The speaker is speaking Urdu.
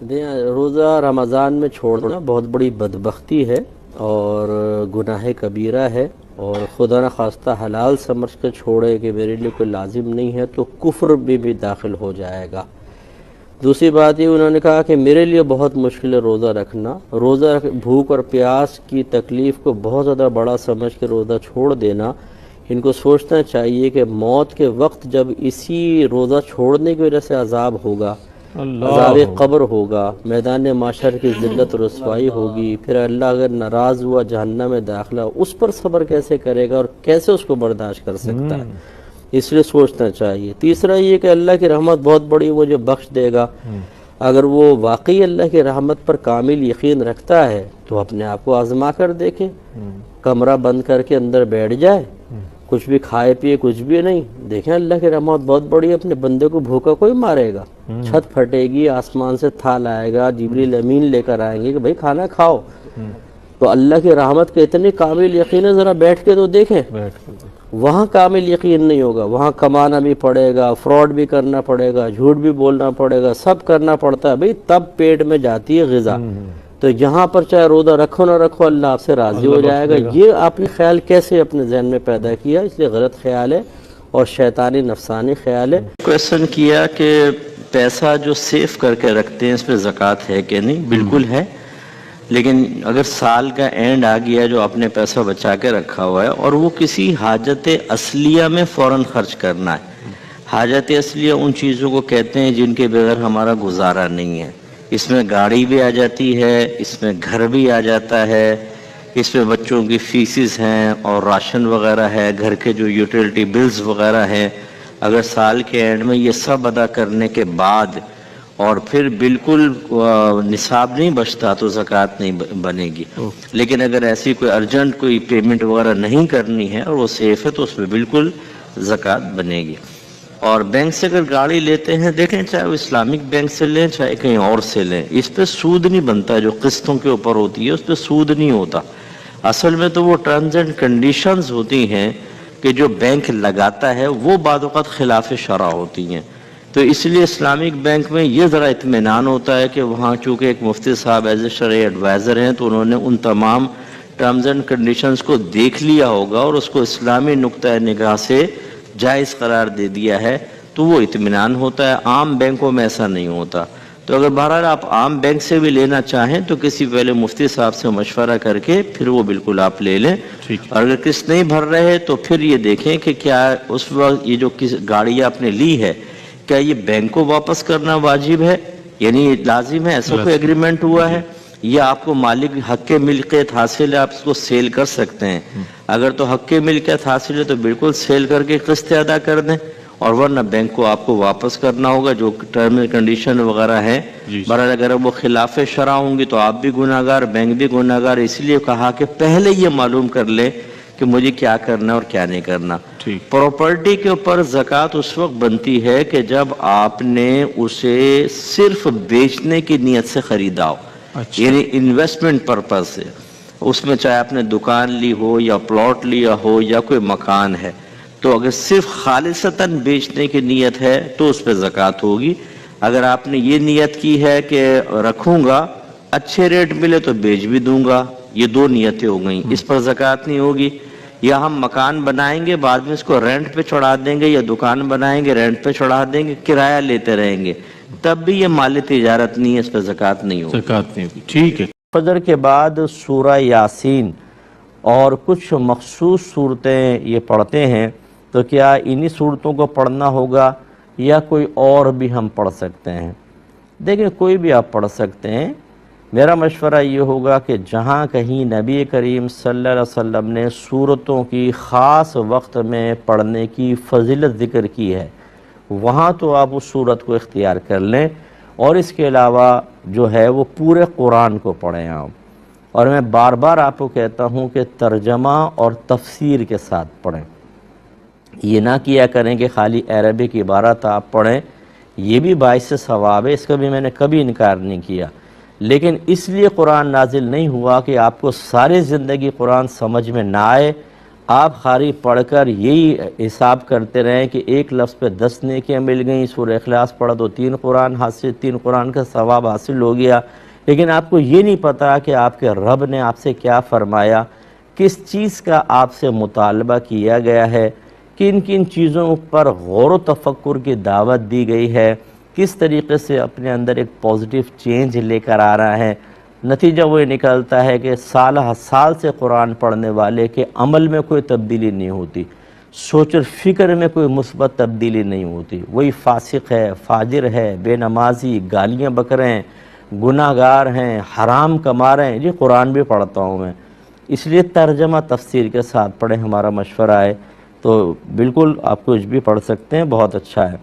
روزہ رمضان میں چھوڑنا بہت بڑی بدبختی ہے اور گناہ کبیرہ ہے، اور خدا نخواستہ حلال سمجھ کر چھوڑے کہ میرے لیے کوئی لازم نہیں ہے تو کفر بھی داخل ہو جائے گا۔ دوسری بات یہ انہوں نے کہا کہ میرے لیے بہت مشکل ہے روزہ رکھنا، بھوک اور پیاس کی تکلیف کو بہت زیادہ بڑا سمجھ کے روزہ چھوڑ دینا۔ ان کو سوچنا چاہیے کہ موت کے وقت جب اسی روزہ چھوڑنے کی وجہ سے عذاب ہوگا، عذاب قبر ہوگا، میدان محشر کی ذلت و رسوائی ہوگی، پھر اللہ اگر ناراض ہوا جہنم میں داخلہ، اس پر صبر کیسے کرے گا اور کیسے اس کو برداشت کر سکتا ہے؟ اس لیے سوچنا چاہیے۔ تیسرا یہ کہ اللہ کی رحمت بہت بڑی، وہ جو بخش دے گا۔ اگر وہ واقعی اللہ کی رحمت پر کامل یقین رکھتا ہے تو اپنے آپ کو آزما کر دیکھے، کمرہ بند کر کے اندر بیٹھ جائے، کچھ بھی کھائے پیے، کچھ بھی نہیں، دیکھیں اللہ کی رحمت بہت بڑی ہے۔ اپنے بندے کو بھوکا کوئی مارے گا؟ چھت پھٹے گی، آسمان سے تھال آئے گا، جبریل امین لے کر آئیں گے کہ بھائی کھانا کھاؤ۔ تو اللہ کی رحمت کے اتنے کامل یقین ہے، ذرا بیٹھ کے تو دیکھیں۔ وہاں کامل یقین نہیں ہوگا، وہاں کمانا بھی پڑے گا، فراڈ بھی کرنا پڑے گا، جھوٹ بھی بولنا پڑے گا، سب کرنا پڑتا ہے بھائی، تب پیٹ میں جاتی ہے غذا۔ تو یہاں پر چاہے روزہ رکھو نہ رکھو، اللہ آپ سے راضی ہو جائے گا۔ یہ آپ نے خیال کیسے اپنے ذہن میں پیدا کیا؟ اس لیے غلط خیال ہے اور شیطانی نفسانی خیال ہے۔ کویسچن کیا کہ پیسہ جو سیف کر کے رکھتے ہیں اس پہ زکوٰۃ ہے کہ نہیں؟ بالکل ہے، لیکن اگر سال کا اینڈ آ گیا جو آپ نے پیسہ بچا کے رکھا ہوا ہے اور وہ کسی حاجت اصلیہ میں فوراً خرچ کرنا ہے۔ حاجت اصلیہ ان چیزوں کو کہتے ہیں جن کے بغیر ہمارا گزارا نہیں ہے۔ اس میں گاڑی بھی آ جاتی ہے، اس میں گھر بھی آ جاتا ہے، اس میں بچوں کی فیسز ہیں اور راشن وغیرہ ہے، گھر کے جو یوٹیلٹی بلز وغیرہ ہیں۔ اگر سال کے اینڈ میں یہ سب ادا کرنے کے بعد اور پھر بالکل نصاب نہیں بچتا تو زکوٰۃ نہیں بنے گی۔ لیکن اگر ایسی کوئی ارجنٹ کوئی پیمنٹ وغیرہ نہیں کرنی ہے اور وہ سیف ہے تو اس میں بالکل زکوٰۃ بنے گی۔ اور بینک سے اگر گاڑی لیتے ہیں، دیکھیں چاہے وہ اسلامک بینک سے لیں چاہے کہیں اور سے لیں، اس پہ سود نہیں بنتا، جو قسطوں کے اوپر ہوتی ہے اس پہ سود نہیں ہوتا۔ اصل میں تو وہ ٹرمز اینڈ کنڈیشنز ہوتی ہیں کہ جو بینک لگاتا ہے وہ بعض اوقات خلاف شرع ہوتی ہیں۔ تو اس لیے اسلامک بینک میں یہ ذرا اطمینان ہوتا ہے کہ وہاں چونکہ ایک مفتی صاحب ایز اے شرعی ایڈوائزر ہیں تو انہوں نے ان تمام ٹرمز اینڈ کنڈیشنز کو دیکھ لیا ہوگا اور اس کو اسلامی نقطۂ نگاہ سے جائز قرار دے دیا ہے، تو وہ اطمینان ہوتا ہے۔ عام بینکوں میں ایسا نہیں ہوتا۔ تو اگر بہرحال آپ عام بینک سے بھی لینا چاہیں تو کسی پہلے مفتی صاحب سے مشورہ کر کے پھر وہ بالکل آپ لے لیں۔ اور اگر قسط نہیں بھر رہے تو پھر یہ دیکھیں کہ کیا اس وقت یہ جو گاڑی آپ نے لی ہے کیا یہ بینک کو واپس کرنا واجب ہے، یعنی لازم ہے، ایسا کوئی ایگریمنٹ ہوا ہے، یا آپ کو مالک حق کے ملکیت حاصل ہے آپ اس کو سیل کر سکتے ہیں؟ اگر تو حق کے ملکیت حاصل ہے تو بالکل سیل کر کے قسط ادا کر دیں، اور ورنہ بینک کو آپ کو واپس کرنا ہوگا جو ٹرم اینڈ کنڈیشن وغیرہ ہیں۔ بہرحال اگر وہ خلاف شرع ہوں گی تو آپ بھی گناہ گار، بینک بھی گناہ گار۔ اس لیے کہا کہ پہلے یہ معلوم کر لیں کہ مجھے کیا کرنا اور کیا نہیں کرنا۔ پراپرٹی کے اوپر زکوٰۃ اس وقت بنتی ہے کہ جب آپ نے اسے صرف بیچنے کی نیت سے خریدا ہو، یعنی انویسٹمنٹ پرپز سے۔ اس میں چاہے آپ نے دکان لی ہو یا پلاٹ لیا ہو یا کوئی مکان ہے، تو اگر صرف خالصتاً بیچنے کی نیت ہے تو اس پہ زکوٰۃ ہوگی۔ اگر آپ نے یہ نیت کی ہے کہ رکھوں گا، اچھے ریٹ ملے تو بیچ بھی دوں گا، یہ دو نیتیں ہو گئیں، اس پر زکوٰۃ نہیں ہوگی۔ یا ہم مکان بنائیں گے بعد میں اس کو رینٹ پہ چڑھا دیں گے، یا دکان بنائیں گے رینٹ پہ چڑھا دیں گے، کرایہ لیتے رہیں گے، تب بھی یہ مال تجارت نہیں ہے، اس پہ زکوٰۃ نہیں ہوگی۔ ٹھیک ہے۔ فجر کے بعد سورہ یاسین اور کچھ مخصوص صورتیں یہ پڑھتے ہیں، تو کیا انہی صورتوں کو پڑھنا ہوگا یا کوئی اور بھی ہم پڑھ سکتے ہیں؟ دیکھیں کوئی بھی آپ پڑھ سکتے ہیں۔ میرا مشورہ یہ ہوگا کہ جہاں کہیں نبی کریم صلی اللہ علیہ وسلم نے صورتوں کی خاص وقت میں پڑھنے کی فضیلت ذکر کی ہے، وہاں تو آپ اس صورت کو اختیار کر لیں، اور اس کے علاوہ جو ہے وہ پورے قرآن کو پڑھیں آپ۔ اور میں بار بار آپ کو کہتا ہوں کہ ترجمہ اور تفسیر کے ساتھ پڑھیں، یہ نہ کیا کریں کہ خالی عربک عبارت آپ پڑھیں، یہ بھی باعث ثواب ہے، اس کا بھی میں نے کبھی انکار نہیں کیا۔ لیکن اس لیے قرآن نازل نہیں ہوا کہ آپ کو ساری زندگی قرآن سمجھ میں نہ آئے، آپ قاری پڑھ کر یہی حساب کرتے رہیں کہ ایک لفظ پہ 10 نیکیاں مل گئیں، سورہ اخلاص پڑھا تو 3 قرآن کا ثواب حاصل ہو گیا، لیکن آپ کو یہ نہیں پتا کہ آپ کے رب نے آپ سے کیا فرمایا، کس چیز کا آپ سے مطالبہ کیا گیا ہے، کن کن چیزوں پر غور و تفکر کی دعوت دی گئی ہے، کس طریقے سے اپنے اندر ایک پازیٹیو چینج لے کر آ رہا ہے۔ نتیجہ وہ نکلتا ہے کہ سالہ سال سے قرآن پڑھنے والے کے عمل میں کوئی تبدیلی نہیں ہوتی، سوچ اور فکر میں کوئی مثبت تبدیلی نہیں ہوتی، وہی فاسق ہے، فاجر ہے، بے نمازی، گالیاں بک رہے ہیں، گناہ گار ہیں، حرام کما رہے ہیں۔ جی قرآن بھی پڑھتا ہوں میں، اس لیے ترجمہ تفسیر کے ساتھ پڑھیں، ہمارا مشورہ ہے۔ تو بالکل آپ کچھ بھی پڑھ سکتے ہیں، بہت اچھا ہے۔